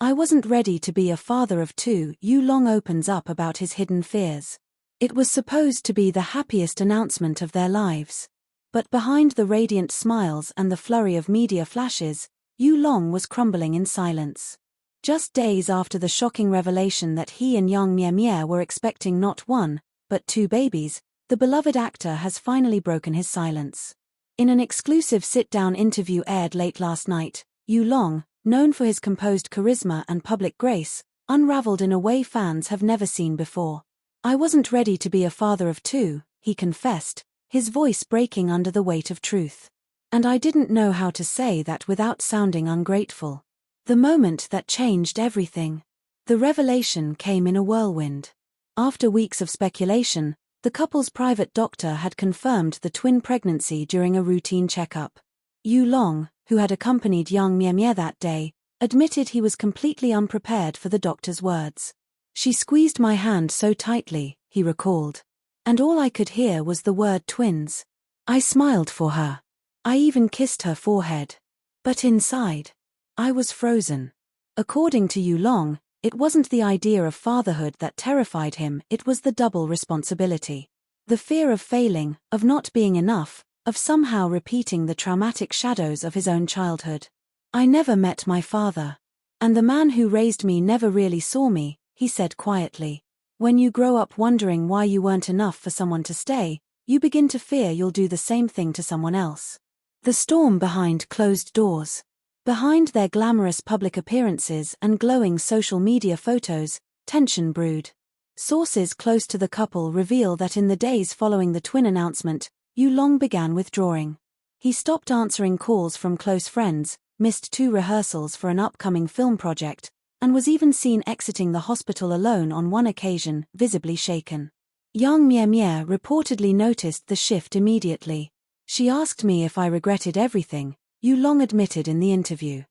I wasn't ready to be a father of two. Yu Long opens up about his hidden fears. It was supposed to be the happiest announcement of their lives. But behind the radiant smiles and the flurry of media flashes, Yu Long was crumbling in silence. Just days after the shocking revelation that he and young Mie Mie were expecting not one, but two babies, the beloved actor has finally broken his silence. In an exclusive sit-down interview aired late last night, Yu Long, known for his composed charisma and public grace, unraveled in a way fans have never seen before. I wasn't ready to be a father of two, he confessed, his voice breaking under the weight of truth. And I didn't know how to say that without sounding ungrateful. The moment that changed everything. The revelation came in a whirlwind. After weeks of speculation, the couple's private doctor had confirmed the twin pregnancy during a routine checkup. Yu Long, who had accompanied young Mie Mie that day, admitted he was completely unprepared for the doctor's words. She squeezed my hand so tightly, he recalled. And all I could hear was the word twins. I smiled for her. I even kissed her forehead. But inside, I was frozen. According to Yu Long, it wasn't the idea of fatherhood that terrified him, it was the double responsibility. The fear of failing, of not being enough, of somehow repeating the traumatic shadows of his own childhood. I never met my father. And the man who raised me never really saw me, he said quietly. When you grow up wondering why you weren't enough for someone to stay, you begin to fear you'll do the same thing to someone else. The storm behind closed doors. Behind their glamorous public appearances and glowing social media photos, tension brewed. Sources close to the couple reveal that in the days following the twin announcement, Yu Long began withdrawing. He stopped answering calls from close friends, missed 2 rehearsals for an upcoming film project, and was even seen exiting the hospital alone on one occasion, visibly shaken. Young Mie Mie reportedly noticed the shift immediately. She asked me if I regretted everything, Yu Long admitted in the interview.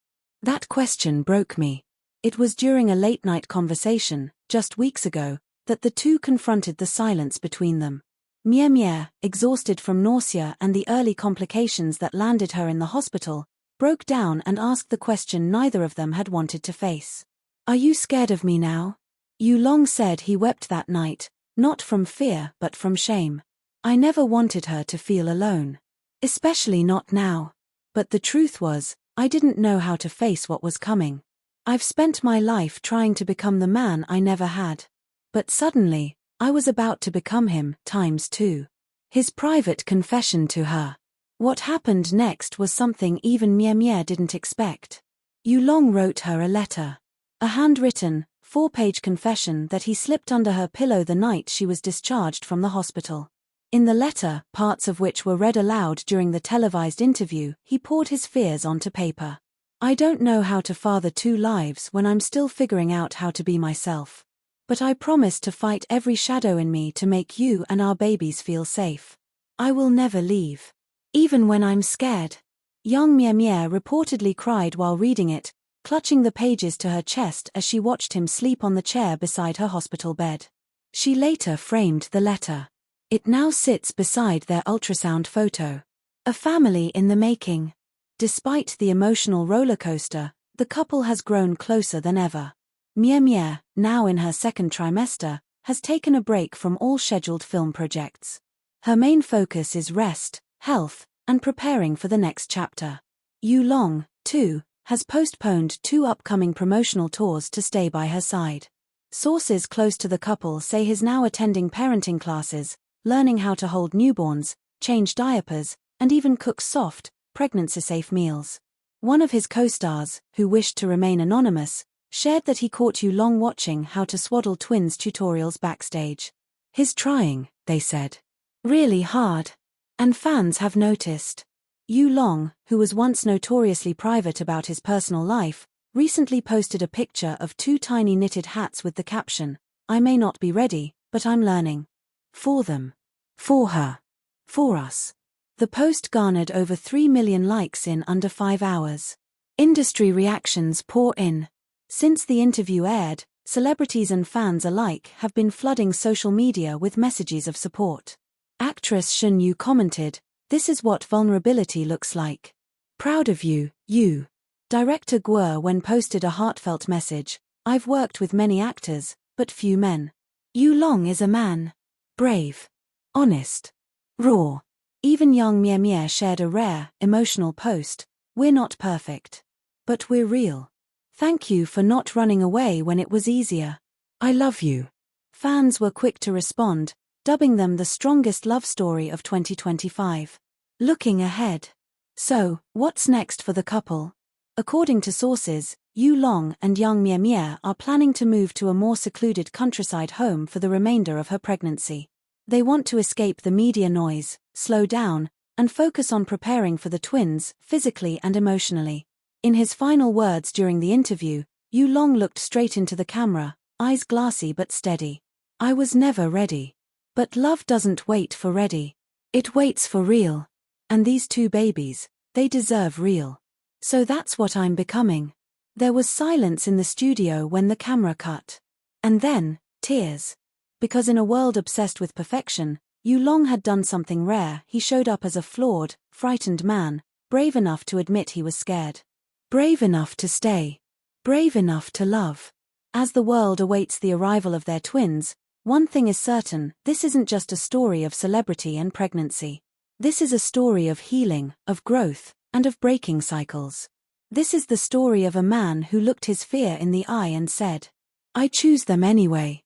That question broke me. It was during a late-night conversation, just weeks ago, that the two confronted the silence between them. Mie Mie, exhausted from nausea and the early complications that landed her in the hospital, broke down and asked the question neither of them had wanted to face. Are you scared of me now? Yu Long said he wept that night, not from fear but from shame. I never wanted her to feel alone. Especially not now. But the truth was, I didn't know how to face what was coming. I've spent my life trying to become the man I never had. But suddenly, I was about to become him, ×2. His private confession to her. What happened next was something even Mie Mie didn't expect. Yu Long wrote her a letter. A handwritten, 4-page confession that he slipped under her pillow the night she was discharged from the hospital. In the letter, parts of which were read aloud during the televised interview, he poured his fears onto paper. I don't know how to father 2 lives when I'm still figuring out how to be myself. But I promise to fight every shadow in me to make you and our babies feel safe. I will never leave. Even when I'm scared. Young Mie Mie reportedly cried while reading it, clutching the pages to her chest as she watched him sleep on the chair beside her hospital bed. She later framed the letter. It now sits beside their ultrasound photo. A family in the making. Despite the emotional rollercoaster, the couple has grown closer than ever. Mie Mie, now in her 2nd trimester, has taken a break from all scheduled film projects. Her main focus is rest, health, and preparing for the next chapter. Yu Long, too, has postponed 2 upcoming promotional tours to stay by her side. Sources close to the couple say he's now attending parenting classes, learning how to hold newborns, change diapers, and even cook soft, pregnancy-safe meals. One of his co-stars, who wished to remain anonymous, shared that he caught Yu Long watching how to swaddle twins tutorials backstage. He's trying, they said. Really hard. And fans have noticed. Yu Long, who was once notoriously private about his personal life, recently posted a picture of 2 tiny knitted hats with the caption, "I may not be ready, but I'm learning." For them. For her. For us. The post garnered over 3 million likes in under 5 hours. Industry reactions pour in. Since the interview aired, celebrities and fans alike have been flooding social media with messages of support. Actress Two.Yu commented, "This is what vulnerability looks like. Proud of you, Yu." Director Guo Wen posted a heartfelt message, "I've worked with many actors, but few men. Yu Long is a man. Brave. Honest. Raw." Even Yang Mie shared a rare, emotional post, "We're not perfect. But we're real. Thank you for not running away when it was easier. I love you." Fans were quick to respond, dubbing them the strongest love story of 2025. Looking ahead. So, what's next for the couple? According to sources, Yu Long and Yang Mie are planning to move to a more secluded countryside home for the remainder of her pregnancy. They want to escape the media noise, slow down, and focus on preparing for the twins, physically and emotionally. In his final words during the interview, Yu Long looked straight into the camera, eyes glassy but steady. "I was never ready. But love doesn't wait for ready. It waits for real. And these two babies, they deserve real. So that's what I'm becoming." There was silence in the studio when the camera cut. And then, tears. Because in a world obsessed with perfection, Yu Long had done something rare. He showed up as a flawed, frightened man, brave enough to admit he was scared. Brave enough to stay. Brave enough to love. As the world awaits the arrival of their twins, one thing is certain: this isn't just a story of celebrity and pregnancy. This is a story of healing, of growth, and of breaking cycles. This is the story of a man who looked his fear in the eye and said, "I choose them anyway."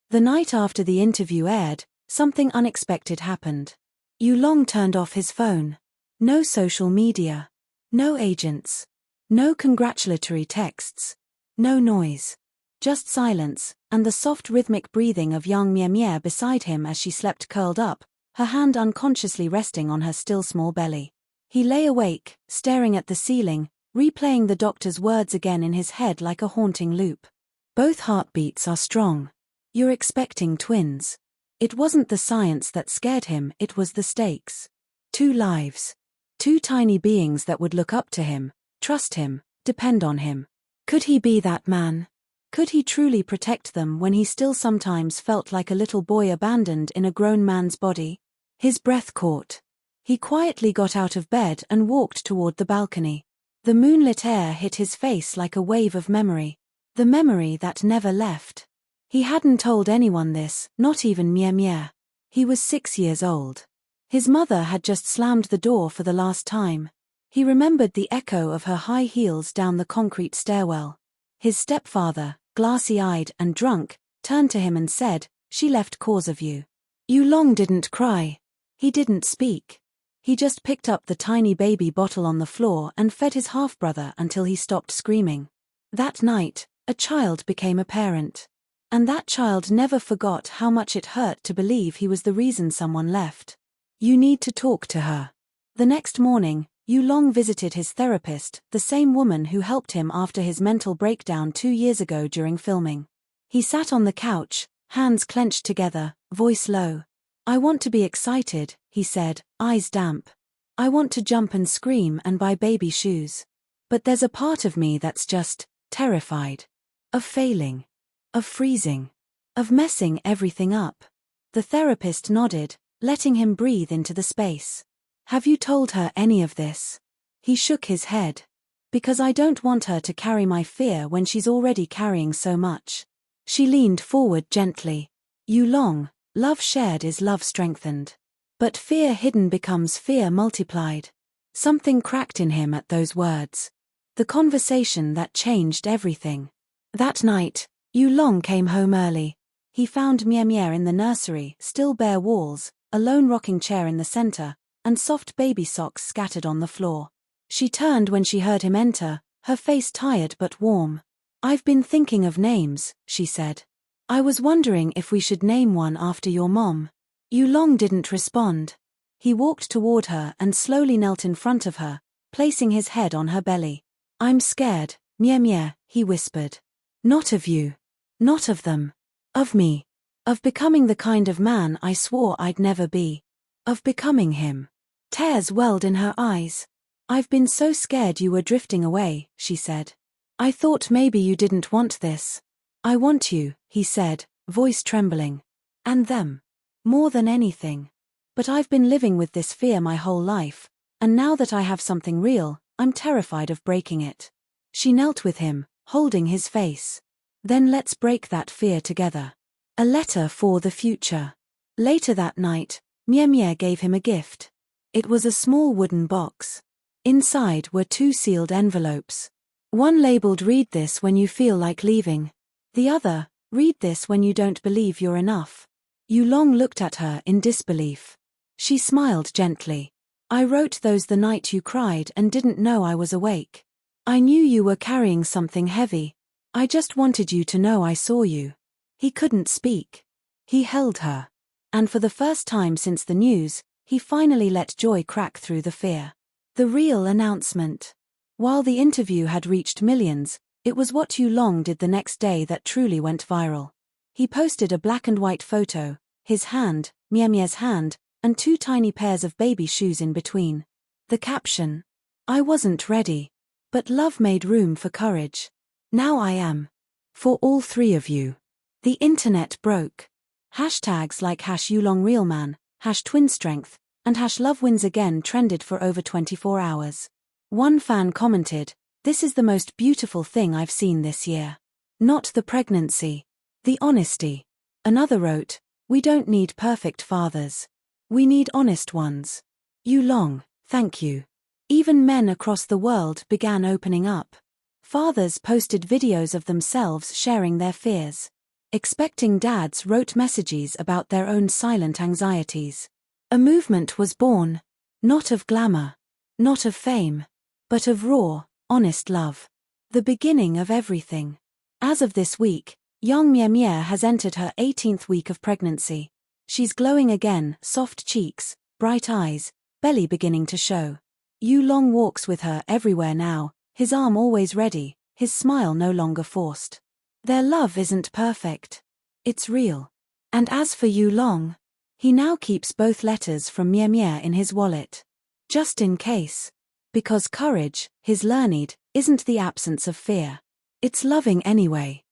The night after the interview aired, something unexpected happened. Yu Long turned off his phone. No social media. No agents. No congratulatory texts. No noise. Just silence, and the soft rhythmic breathing of Yang Mie beside him as she slept curled up, her hand unconsciously resting on her still small belly. He lay awake, staring at the ceiling, replaying the doctor's words again in his head like a haunting loop. "Both heartbeats are strong. You're expecting twins." It wasn't the science that scared him, it was the stakes. 2 lives. 2 tiny beings that would look up to him, trust him, depend on him. Could he be that man? Could he truly protect them when he still sometimes felt like a little boy abandoned in a grown man's body? His breath caught. He quietly got out of bed and walked toward the balcony. The moonlit air hit his face like a wave of memory. The memory that never left. He hadn't told anyone this, not even Mie. He was 6 years old. His mother had just slammed the door for the last time. He remembered the echo of her high heels down the concrete stairwell. His stepfather, glassy-eyed and drunk, turned to him and said, "She left cause of you." Yu Long didn't cry. He didn't speak. He just picked up the tiny baby bottle on the floor and fed his half-brother until he stopped screaming. That night, a child became a parent. And that child never forgot how much it hurt to believe he was the reason someone left. "You need to talk to her." The next morning, Yu Long visited his therapist, the same woman who helped him after his mental breakdown 2 years ago during filming. He sat on the couch, hands clenched together, voice low. "I want to be excited," he said, eyes damp. "I want to jump and scream and buy baby shoes. But there's a part of me that's just terrified. Of failing. Of freezing. Of messing everything up." The therapist nodded, letting him breathe into the space. "Have you told her any of this?" He shook his head. "Because I don't want her to carry my fear when she's already carrying so much." She leaned forward gently. "Yu Long, love shared is love strengthened. But fear hidden becomes fear multiplied." Something cracked in him at those words. The conversation that changed everything. That night, Yu Long came home early. He found Mie in the nursery, still bare walls, a lone rocking chair in the center, and soft baby socks scattered on the floor. She turned when she heard him enter, her face tired but warm. "I've been thinking of names," she said. "I was wondering if we should name one after your mom." Yu Long didn't respond. He walked toward her and slowly knelt in front of her, placing his head on her belly. "I'm scared, Mie," he whispered. "Not of you. Not of them. Of me. Of becoming the kind of man I swore I'd never be. Of becoming him." Tears welled in her eyes. "I've been so scared you were drifting away," she said. "I thought maybe you didn't want this." "I want you," he said, voice trembling. "And them. More than anything. But I've been living with this fear my whole life, and now that I have something real, I'm terrified of breaking it. She knelt with him, holding his face. Then let's break that fear together. A letter for the future. Later that night, Mie gave him a gift. It was a small wooden box. Inside were 2 sealed envelopes. One labeled "Read this when you feel like leaving." The other, "Read this when you don't believe you're enough." Yu Long looked at her in disbelief. She smiled gently. "I wrote those the night you cried and didn't know I was awake. I knew you were carrying something heavy. I just wanted you to know I saw you." He couldn't speak. He held her. And for the first time since the news, he finally let joy crack through the fear. The real announcement. While the interview had reached millions, it was what Yu Long did the next day that truly went viral. He posted a black and white photo, his hand, Mie's hand, and 2 tiny pairs of baby shoes in between. The caption: "I wasn't ready. But love made room for courage. Now I am. For all 3 of you." The internet broke. Hashtags like #YouLongRealMan, #TwinStrength, and #LoveWinsAgain trended for over 24 hours. One fan commented, "This is the most beautiful thing I've seen this year. Not the pregnancy. The honesty." Another wrote, "We don't need perfect fathers. We need honest ones. Yu Long, thank you." Even men across the world began opening up. Fathers posted videos of themselves sharing their fears. Expecting dads wrote messages about their own silent anxieties. A movement was born. Not of glamour. Not of fame. But of raw, honest love. The beginning of everything. As of this week, young Mie has entered her 18th week of pregnancy. She's glowing again, soft cheeks, bright eyes, belly beginning to show. Yu Long walks with her everywhere now, his arm always ready, his smile no longer forced. Their love isn't perfect. It's real. And as for Yu Long, he now keeps both letters from Mie in his wallet. Just in case. Because courage, he's learned, isn't the absence of fear. It's loving anyway.